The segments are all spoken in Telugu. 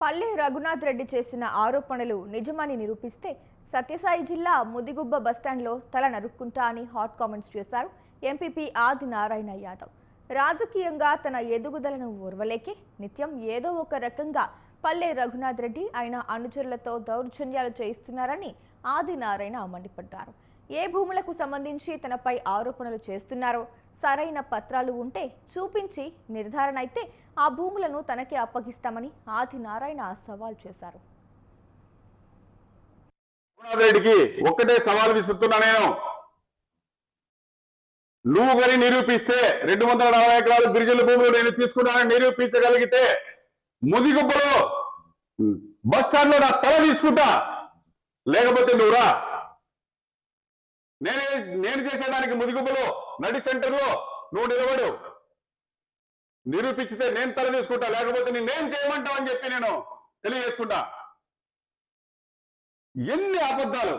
పల్లె రఘునాథ్ రెడ్డి చేసిన ఆరోపణలు నిజమని నిరూపిస్తే సత్యసాయి జిల్లా ముదిగుబ్బ బస్టాండ్లో తల నరుక్కుంటా అని హాట్ కామెంట్స్ చేశారు ఎంపీపీ ఆది నారాయణ యాదవ్. రాజకీయంగా తన ఎదుగుదలను ఓర్వలేకే నిత్యం ఏదో ఒక రకంగా పల్లె రఘునాథ్ రెడ్డి ఆయన అనుచరులతో దౌర్జన్యాలు చేయిస్తున్నారని ఆది నారాయణ మండిపడ్డారు. ఏ భూములకు సంబంధించి తనపై ఆరోపణలు చేస్తున్నారో సరైన పత్రాలు ఉంటే చూపించి నిర్ధారణ అయితే ఆ భూములను తనకే అప్పగిస్తామని ఆది నారాయణ సవాల్ చేశారు. రెడ్డికి ఒక్కటే సవాల్ విసురుతున్నా నేను. నువ్వు కానీ నిరూపిస్తే 240 ఎకరాలు గిరిజనుల భూములు నేను తీసుకున్నానని నిరూపించగలిగితే ముదిగుబ్బలో బస్ స్టాండ్ లో నా తల తీసుకుంటా, లేకపోతే నువ్వు రా. నేను చేసేదానికి ముదిగుబ్బలో నడి సెంటర్ లో నువ్వు నిలబడు, నిరూపించితే నేను తల తీసుకుంటా, లేకపోతే నేనేం చేయమంటావు అని చెప్పి నేను తెలియజేసుకుంటా. ఎన్ని అబద్ధాలు,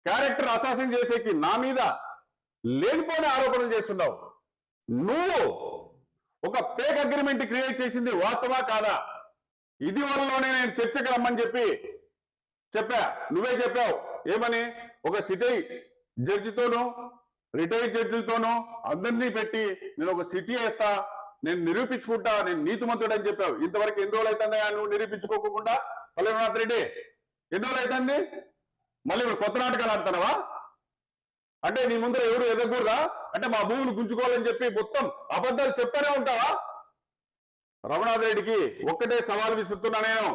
క్యారెక్టర్ అసాసిన్ చేసేకి నా మీద లేనిపోయిన ఆరోపణలు చేస్తున్నావు. నువ్వు ఒక ఫేక్ అగ్రిమెంట్ క్రియేట్ చేసింది వాస్తవా కాదా? ఇది వరలోనే నేను చర్చకు రమ్మని చెప్పా. నువ్వే చెప్పావు ఏమని? ఒక సిటీ జడ్జితోనూ రిటైర్డ్ జడ్జిలతోనూ అందరినీ పెట్టి నేను ఒక సిటీ వేస్తా, నేను నిరూపించుకుంటా, నేను నీతిమంతుడు అని చెప్పావు. ఇంతవరకు ఎన్ని రోజులు అవుతుందా నువ్వు నిరూపించుకోకుండా? పల్లె రఘునాథ్ రెడ్డి ఎన్ని రోజులు అవుతుంది? మళ్ళీ ఇప్పుడు కొత్త నాటకాలు ఆడుతున్నావా? అంటే నీ ముందర ఎవరు ఎదగకూడదా? అంటే మా భూములు గుంజుకోవాలని చెప్పి మొత్తం అబద్ధాలు చెప్తానే ఉంటావా? రఘునాథ్ రెడ్డికి ఒక్కటే సవాల్ విసురుతున్నా నేను.